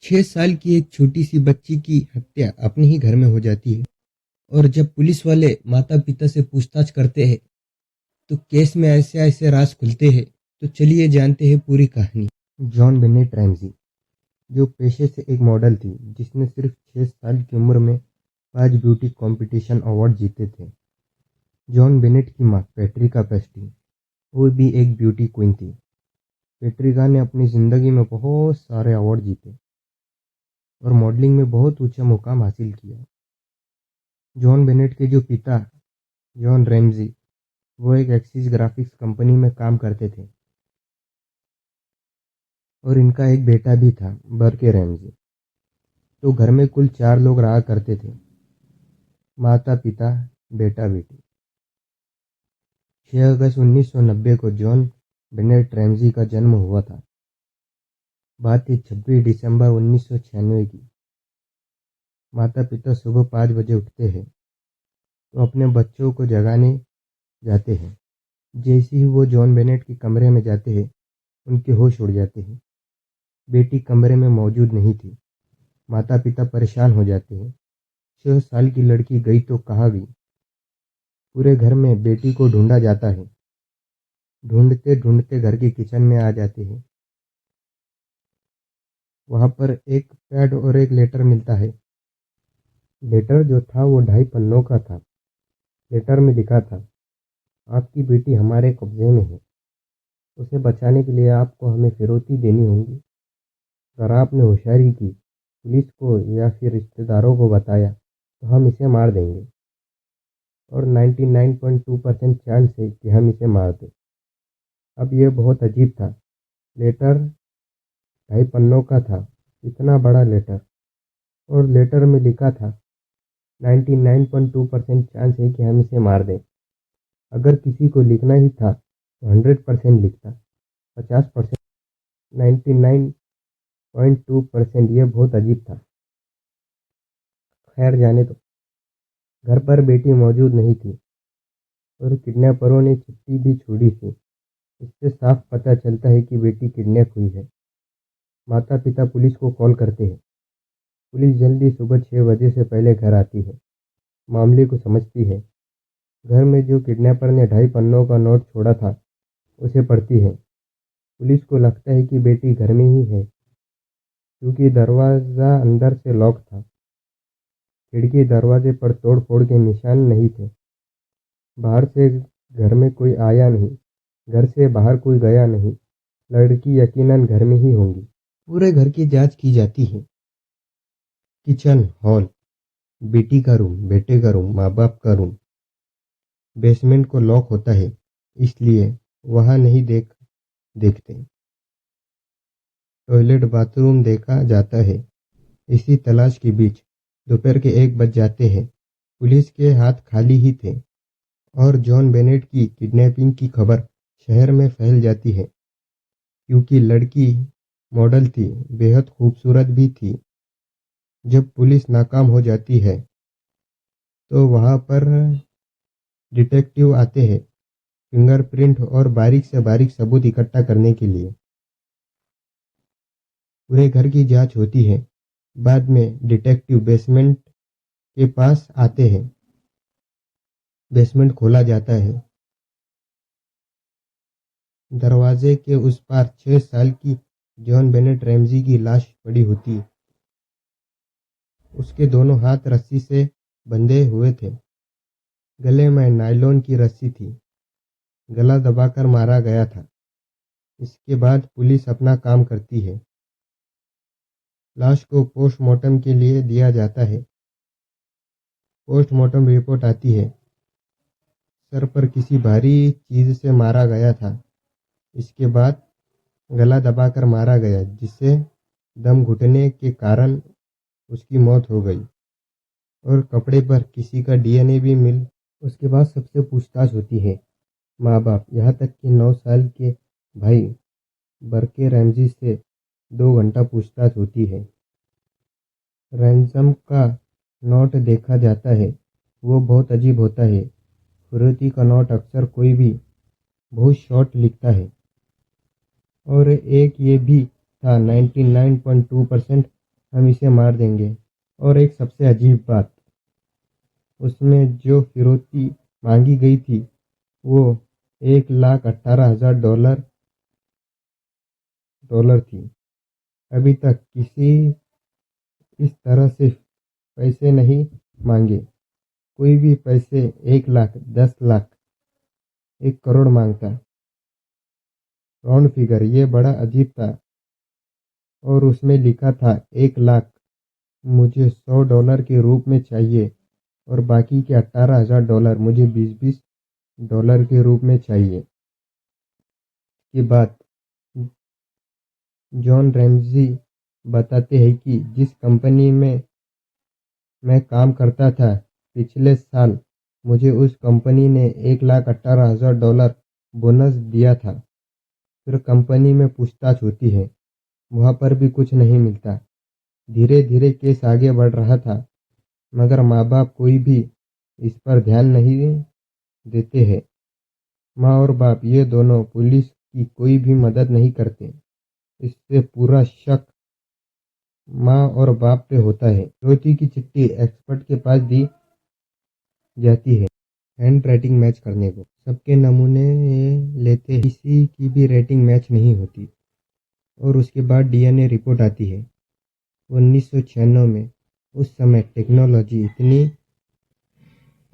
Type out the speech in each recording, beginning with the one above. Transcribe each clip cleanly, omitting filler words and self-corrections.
6 साल की एक छोटी सी बच्ची की हत्या अपने ही घर में हो जाती है। और जब पुलिस वाले माता पिता से पूछताछ करते हैं तो केस में ऐसे ऐसे राज खुलते हैं। तो चलिए जानते हैं पूरी कहानी। जॉन बेनेट रैमजी, जो पेशे से एक मॉडल थी, जिसने सिर्फ 6 साल की उम्र में 5 ब्यूटी कंपटीशन अवार्ड जीते थे। जॉन बेनेट की मां पैट्रिका पेस्टी, वो भी एक ब्यूटी क्वीन थी। पैट्रिका ने अपनी ज़िंदगी में बहुत सारे अवार्ड जीते और मॉडलिंग में बहुत ऊंचा मुकाम हासिल किया। जॉन बेनेट के जो पिता जॉन रैमजी, वो एक एक्सिस ग्राफिक्स कंपनी में काम करते थे और इनका एक बेटा भी था, बर्के रैमजी। तो घर में कुल 4 लोग रहा करते थे, माता पिता बेटा बेटी। 6 अगस्त 1990 को जॉन बेनेट रैमजी का जन्म हुआ था। बात थी 26 दिसंबर 1996 की। माता पिता सुबह 5 बजे उठते हैं तो अपने बच्चों को जगाने जाते हैं। जैसे ही वो जॉन बेनेट के कमरे में जाते हैं, उनके होश उड़ जाते हैं। बेटी कमरे में मौजूद नहीं थी। माता पिता परेशान हो जाते हैं। 6 साल की लड़की गई तो कहाँ गई। पूरे घर में बेटी को ढूंढा जाता है। ढूंढते ढूंढते घर के किचन में आ जाते हैं। वहाँ पर एक पैड और एक लेटर मिलता है। लेटर जो था वो 2.5 पन्नों का था। लेटर में लिखा था, आपकी बेटी हमारे कब्जे में है। उसे बचाने के लिए आपको हमें फिरौती देनी होगी। अगर आपने होशियारी की, पुलिस को या फिर रिश्तेदारों को बताया तो हम इसे मार देंगे और 99.2% चांस है कि हम इसे मार दें। अब यह बहुत अजीब था। लेटर 2.5 पन्नों का था, इतना बड़ा लेटर, और लेटर में लिखा था 99.2% चांस है कि हम इसे मार दें। अगर किसी को लिखना ही था तो 100% लिखता। 50%, 99.2%, यह बहुत अजीब था। खैर जाने दो। घर पर बेटी मौजूद नहीं थी और किडनैपरों ने चिट्ठी भी छोड़ी थी। इससे साफ पता चलता है कि बेटी किडनैप हुई है। माता पिता पुलिस को कॉल करते हैं। पुलिस जल्दी सुबह 6 बजे से पहले घर आती है। मामले को समझती है। घर में जो किडनैपर ने 2.5 पन्नों का नोट छोड़ा था, उसे पढ़ती है। पुलिस को लगता है कि बेटी घर में ही है, क्योंकि दरवाज़ा अंदर से लॉक था। खिड़की दरवाजे पर तोड़ फोड़ के निशान नहीं थे। बाहर से घर में कोई आया नहीं, घर से बाहर कोई गया नहीं। लड़की यकीनन घर में ही होंगी। पूरे घर की जांच की जाती है। किचन, हॉल, बेटी का रूम, बेटे का रूम, माँ बाप का रूम। बेसमेंट को लॉक होता है, इसलिए वहाँ नहीं देखते। टॉयलेट बाथरूम देखा जाता है। इसी तलाश के बीच दोपहर के 1 बज जाते हैं। पुलिस के हाथ खाली ही थे और जॉन बेनेट की किडनैपिंग की खबर शहर में फैल जाती है। क्योंकि लड़की मॉडल थी, बेहद खूबसूरत भी थी। जब पुलिस नाकाम हो जाती है तो वहाँ पर डिटेक्टिव आते हैं, फिंगरप्रिंट और बारीक से बारीक सबूत इकट्ठा करने के लिए। पूरे घर की जांच होती है। बाद में डिटेक्टिव बेसमेंट के पास आते हैं। बेसमेंट खोला जाता है। दरवाजे के उस पार 6 साल की जॉन बेनेट रैमजी की लाश पड़ी होती। उसके दोनों हाथ रस्सी से बंधे हुए थे। गले में नायलॉन की रस्सी थी। गला दबाकर मारा गया था। इसके बाद पुलिस अपना काम करती है। लाश को पोस्टमार्टम के लिए दिया जाता है। पोस्टमार्टम रिपोर्ट आती है। सर पर किसी भारी चीज से मारा गया था। इसके बाद गला दबाकर मारा गया, जिससे दम घुटने के कारण उसकी मौत हो गई और कपड़े पर किसी का डीएनए भी मिल। उसके बाद सबसे पूछताछ होती है। माँ बाप, यहाँ तक कि 9 साल के भाई बर्के रैमजी से 2 घंटा पूछताछ होती है। रैंसम का नोट देखा जाता है। वो बहुत अजीब होता है। फिरौती का नोट अक्सर कोई भी बहुत शॉर्ट लिखता है। और एक ये भी था 99.2% हम इसे मार देंगे। और एक सबसे अजीब बात, उसमें जो फिरौती मांगी गई थी वो 1,18,000 डॉलर थी। अभी तक किसी इस तरह से पैसे नहीं मांगे। कोई भी पैसे 1 लाख, 10 लाख, 1 करोड़ मांगता। राउंड फिगर ये बड़ा अजीब था। और उसमें लिखा था 1 लाख मुझे $100 के रूप में चाहिए और बाकी के $18,000 मुझे 20-20 डॉलर के रूप में चाहिए। की बात जॉन रैमजी बताते हैं कि जिस कंपनी में मैं काम करता था, पिछले साल मुझे उस कंपनी ने $1,18,000 बोनस दिया था। फिर कंपनी में पूछताछ होती है, वहाँ पर भी कुछ नहीं मिलता। धीरे धीरे केस आगे बढ़ रहा था, मगर माँ बाप कोई भी इस पर ध्यान नहीं देते हैं। माँ और बाप ये दोनों पुलिस की कोई भी मदद नहीं करते। इससे पूरा शक माँ और बाप पे होता है। ज्योति की चिट्ठी एक्सपर्ट के पास दी जाती है हैंड राइटिंग मैच करने को। सबके नमूने ये लेते हैं, किसी की भी राइटिंग मैच नहीं होती। और उसके बाद डीएनए रिपोर्ट आती है। 1996 में उस समय टेक्नोलॉजी इतनी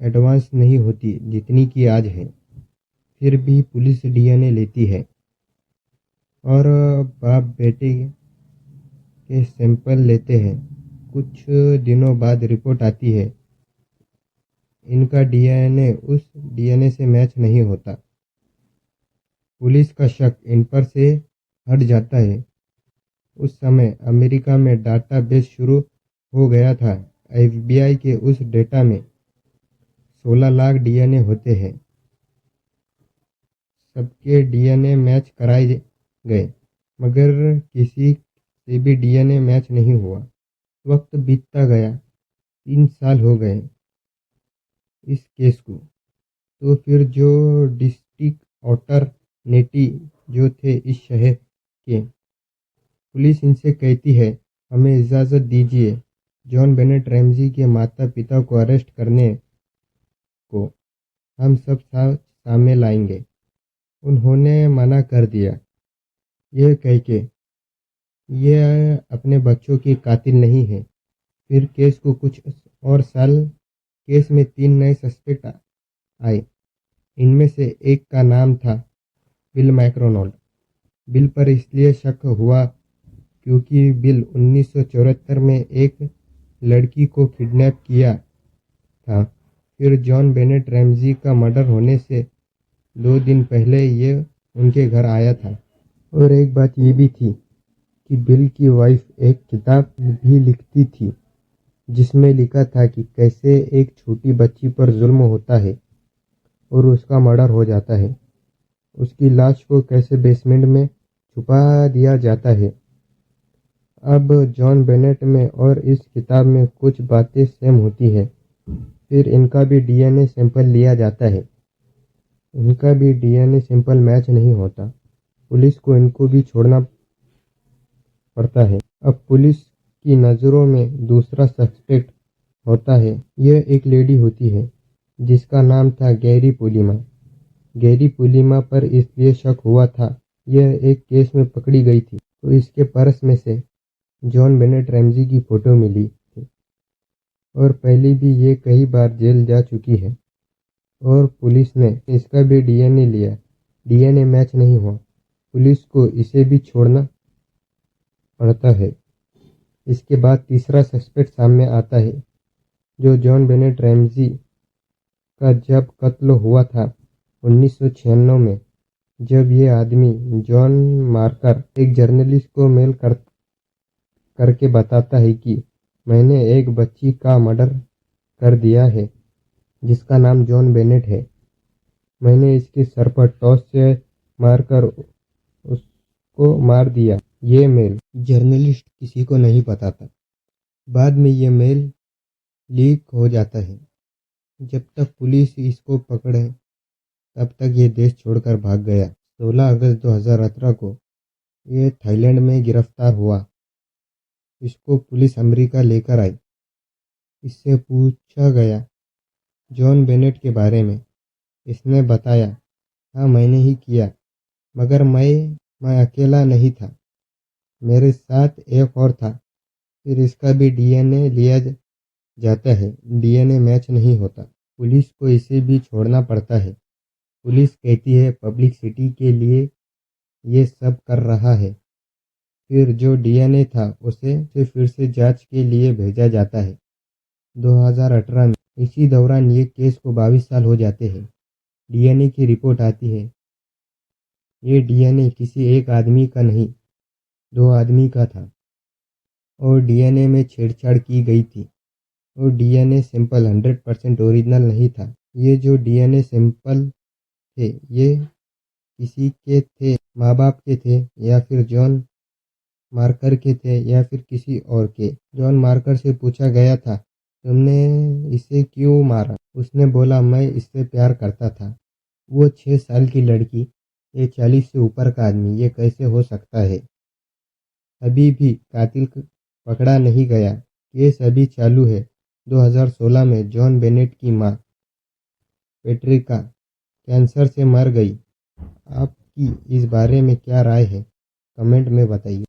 एडवांस नहीं होती जितनी कि आज है। फिर भी पुलिस डीएनए लेती है और बाप बेटे के सैंपल लेते हैं। कुछ दिनों बाद रिपोर्ट आती है, इनका डीएनए उस डीएनए से मैच नहीं होता। पुलिस का शक इन पर से हट जाता है। उस समय अमेरिका में डाटाबेस शुरू हो गया था। एफबीआई के उस डेटा में 16 लाख डीएनए होते हैं। सबके डीएनए मैच कराए गए, मगर किसी से भी डीएनए मैच नहीं हुआ। वक्त बीतता गया, 3 साल हो गए इस केस को। तो फिर जो डिस्ट्रिक्ट अटॉर्नी जो थे इस शहर के, पुलिस इनसे कहती है, हमें इजाज़त दीजिए जॉन बेनेट रैमजी के माता पिता को अरेस्ट करने को, हम सब सामने लाएंगे। उन्होंने मना कर दिया, यह कह के ये अपने बच्चों की कातिल नहीं है। फिर केस को कुछ और साल, केस में 3 नए सस्पेक्ट आए। इनमें से एक का नाम था बिल मैकडोनाल्ड। बिल पर इसलिए शक हुआ क्योंकि बिल 1974 में एक लड़की को किडनैप किया था। फिर जॉन बेनेट रैमजी का मर्डर होने से 2 दिन पहले ये उनके घर आया था। और एक बात ये भी थी कि बिल की वाइफ एक किताब भी लिखती थी जिसमें लिखा था कि कैसे एक छोटी बच्ची पर जुल्म होता है और उसका मर्डर हो जाता है। उसकी लाश को कैसे बेसमेंट में छुपा दिया जाता है। अब जॉन बेनेट में और इस किताब में कुछ बातें सेम होती है। फिर इनका भी डीएनए सैंपल लिया जाता है। इनका भी डीएनए सैंपल मैच नहीं होता। पुलिस को इनको भी छोड़ना पड़ता है। अब पुलिस की नज़रों में दूसरा सस्पेक्ट होता है। यह एक लेडी होती है जिसका नाम था गैरी पुलिमा। गैरी पुलिमा पर इसलिए शक हुआ था, यह एक केस में पकड़ी गई थी तो इसके पर्स में से जॉन बेनेट रैमजी की फ़ोटो मिली थी। और पहले भी ये कई बार जेल जा चुकी है। और पुलिस ने इसका भी डीएनए लिया, डीएनए मैच नहीं हुआ। पुलिस को इसे भी छोड़ना पड़ता है। इसके बाद तीसरा सस्पेक्ट सामने आता है, जो जॉन बेनेट रैमजी का जब कत्ल हुआ था 1996 में, जब ये आदमी जॉन मार्कर एक जर्नलिस्ट को मेल करके बताता है कि मैंने एक बच्ची का मर्डर कर दिया है जिसका नाम जॉन बेनेट है। मैंने इसके सर पर टॉर्च से मारकर उसको मार दिया। ये मेल जर्नलिस्ट किसी को नहीं बताता। बाद में ये मेल लीक हो जाता है। जब तक पुलिस इसको पकड़े तब तक ये देश छोड़कर भाग गया। 16 अगस्त 2018 को ये थाईलैंड में गिरफ्तार हुआ। इसको पुलिस अमेरिका लेकर आई। इससे पूछा गया जॉन बेनेट के बारे में। इसने बताया, हाँ मैंने ही किया, मगर मैं अकेला नहीं था, मेरे साथ एक और था। फिर इसका भी डीएनए लिया जाता है, डीएनए मैच नहीं होता। पुलिस को इसे भी छोड़ना पड़ता है। पुलिस कहती है पब्लिसिटी के लिए ये सब कर रहा है। फिर जो डीएनए था उसे फिर से जांच के लिए भेजा जाता है। 2018 में इसी दौरान ये केस को 22 साल हो जाते हैं। डीएनए की रिपोर्ट आती है। ये डीएनए किसी एक आदमी का नहीं, 2 आदमी का था और डीएनए में छेड़छाड़ की गई थी और डीएनए सैंपल 100% ओरिजिनल नहीं था। ये जो डीएनए सैंपल थे ये किसी के थे, माँ बाप के थे या फिर जॉन मार्कर के थे या फिर किसी और के। जॉन मार्कर से पूछा गया था, तुमने इसे क्यों मारा? उसने बोला, मैं इससे प्यार करता था। वो 6 साल की लड़की, ये 40 से ऊपर का आदमी, ये कैसे हो सकता है? अभी भी कातिल पकड़ा नहीं गया। केस अभी चालू है। 2016 में जॉन बेनेट की माँ पेट्रिका कैंसर से मर गई। आपकी इस बारे में क्या राय है? कमेंट में बताइए।